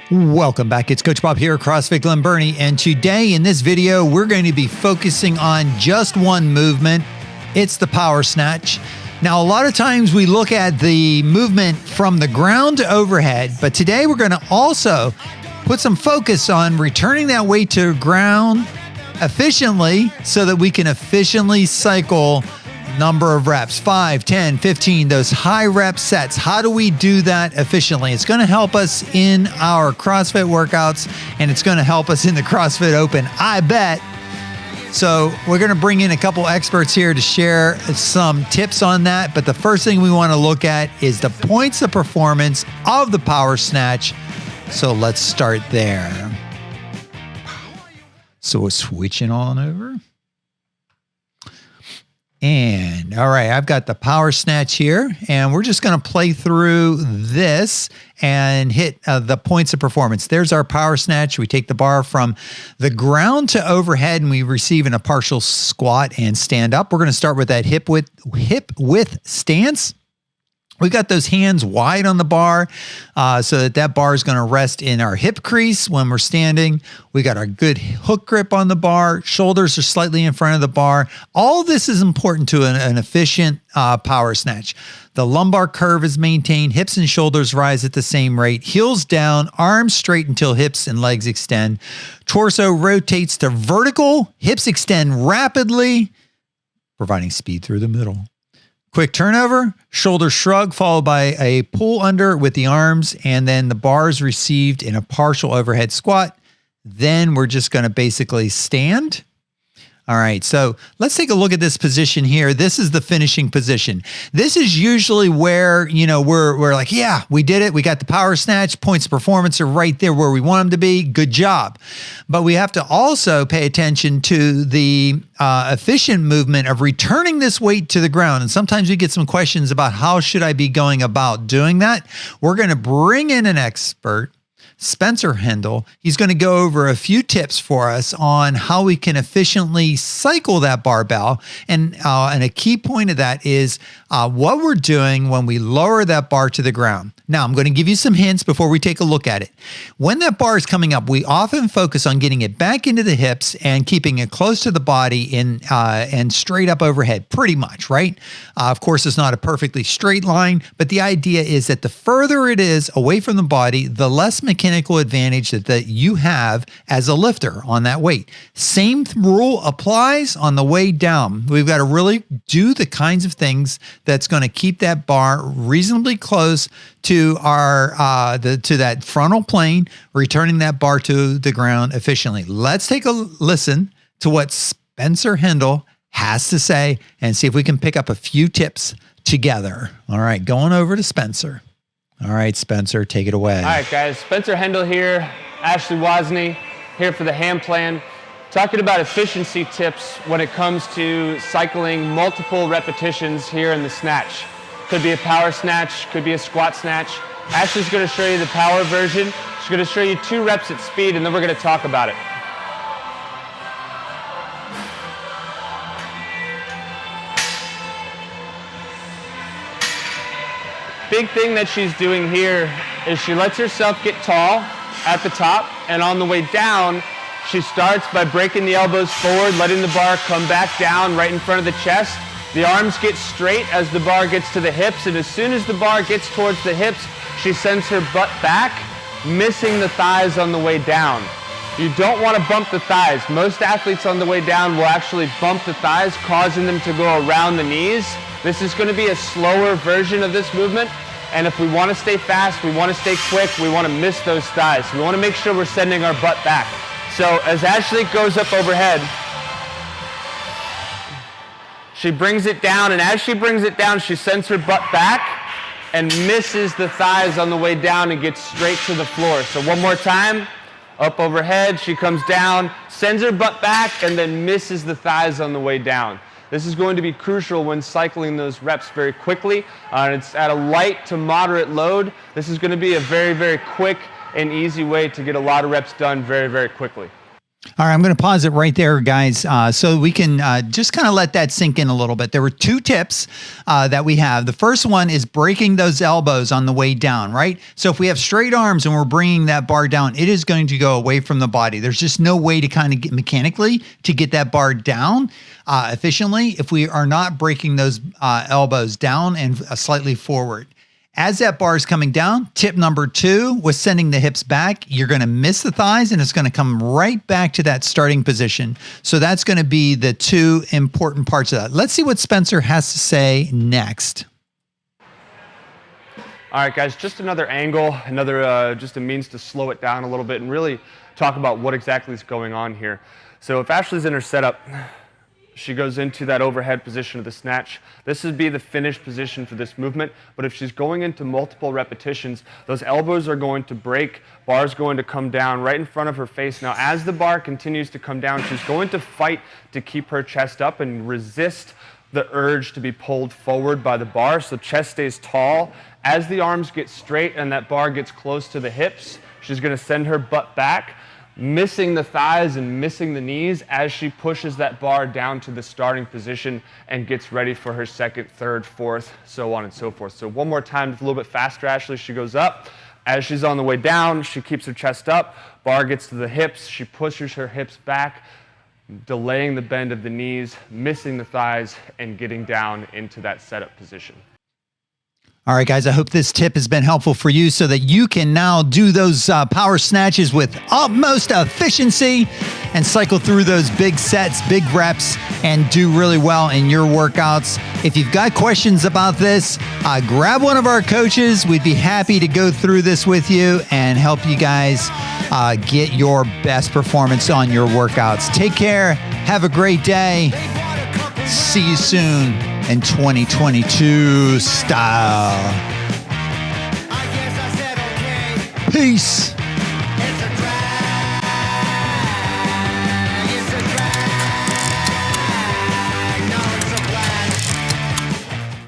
Welcome back. It's Coach Bob here at CrossFit Glen Burnie, and today in this video, we're going to be focusing on just one movement. It's the power snatch. Now, a lot of times we look at the movement from the ground to overhead, but today we're going to also put some focus on returning that weight to ground efficiently so that we can efficiently cycle number of reps, 5, 10, 15, those high rep sets. How do we do that efficiently? It's going to help us in our CrossFit workouts, and it's going to help us in the CrossFit Open, I bet. So we're going to bring in a couple experts here to share some tips on that. But the first thing we want to look at is the points of performance of the power snatch. So let's start there. So we're switching on over. And all right, I've got the power snatch here, and we're just going to play through this and hit the points of performance. There's our power snatch. We take the bar from the ground to overhead, and we receive in a partial squat and stand up. We're going to start with that hip width stance. We've got those hands wide on the bar so that bar is going to rest in our hip crease when we're standing. We got our good hook grip on the bar. Shoulders are slightly in front of the bar. All this is important to an efficient power snatch. The lumbar curve is maintained. Hips and shoulders rise at the same rate. Heels down, arms straight until hips and legs extend. Torso rotates to vertical. Hips extend rapidly, providing speed through the middle. Quick turnover, shoulder shrug, followed by a pull under with the arms, and then the bar is received in a partial overhead squat. Then we're just going to basically stand. All right, so let's take a look at this position here. This is the finishing position. This is usually where, we're like, yeah, we did it. We got the power snatch. Points of performance are right there where we want them to be. Good job. But we have to also pay attention to the efficient movement of returning this weight to the ground. And sometimes we get some questions about how should I be going about doing that. We're going to bring in an expert, Spencer Hendel. He's going to go over a few tips for us on how we can efficiently cycle that barbell. And a key point of that is what we're doing when we lower that bar to the ground. Now, I'm going to give you some hints before we take a look at it. When that bar is coming up, we often focus on getting it back into the hips and keeping it close to the body and straight up overhead, pretty much, right? Of course, it's not a perfectly straight line, but the idea is that the further it is away from the body, the less mechanical advantage that you have as a lifter on that weight. Same rule applies on the way down. We've got to really do the kinds of things that's going to keep that bar reasonably close to our to that frontal plane, returning that bar to the ground efficiently. Let's take a listen to what Spencer Hendel has to say and see if we can pick up a few tips together. All right, going over to Spencer. All right, Spencer, take it away. All right, guys, Spencer Hendel here, Ashley Wozni here for the hand plan, talking about efficiency tips when it comes to cycling multiple repetitions here in the snatch. Could be a power snatch, could be a squat snatch. Ashley's going to show you the power version. She's going to show you 2 reps at speed, and then we're going to talk about it. Big thing that she's doing here is she lets herself get tall at the top, and on the way down, she starts by breaking the elbows forward, letting the bar come back down right in front of the chest. The arms get straight as the bar gets to the hips, and as soon as the bar gets towards the hips, she sends her butt back, missing the thighs on the way down. You don't want to bump the thighs. Most athletes on the way down will actually bump the thighs, causing them to go around the knees. This is going to be a slower version of this movement, and if we want to stay fast, we want to stay quick, we want to miss those thighs. We want to make sure we're sending our butt back. So as Ashley goes up overhead, she brings it down, and as she brings it down, she sends her butt back and misses the thighs on the way down and gets straight to the floor. So one more time, up overhead, she comes down, sends her butt back, and then misses the thighs on the way down. This is going to be crucial when cycling those reps very quickly. It's at a light to moderate load. This is going to be a very, very quick and easy way to get a lot of reps done very, very quickly. All right, I'm going to pause it right there, guys, so we can just kind of let that sink in a little bit. There were 2 tips that we have. The first one is breaking those elbows on the way down, right? So if we have straight arms and we're bringing that bar down, it is going to go away from the body. There's just no way to kind of get mechanically to get that bar down efficiently if we are not breaking those elbows down and slightly forward. As that bar is coming down, tip number 2 was sending the hips back. You're going to miss the thighs and it's going to come right back to that starting position. So that's going to be the 2 important parts of that. Let's see what Spencer has to say next. All right, guys, just another angle, just a means to slow it down a little bit and really talk about what exactly is going on here. So if Ashley's in her setup, she goes into that overhead position of the snatch. This would be the finished position for this movement, but if she's going into multiple repetitions, those elbows are going to break, bar's going to come down right in front of her face. Now, as the bar continues to come down, she's going to fight to keep her chest up and resist the urge to be pulled forward by the bar, so chest stays tall. As the arms get straight and that bar gets close to the hips, she's going to send her butt back, missing the thighs and missing the knees as she pushes that bar down to the starting position and gets ready for her second, third, fourth, so on and so forth. So one more time, just a little bit faster, Ashley. She goes up. As she's on the way down, she keeps her chest up. Bar gets to the hips. She pushes her hips back, delaying the bend of the knees, missing the thighs, and getting down into that setup position. All right, guys, I hope this tip has been helpful for you so that you can now do those power snatches with utmost efficiency and cycle through those big sets, big reps, and do really well in your workouts. If you've got questions about this, grab one of our coaches. We'd be happy to go through this with you and help you guys get your best performance on your workouts. Take care. Have a great day. See you soon in 2022 style. Peace.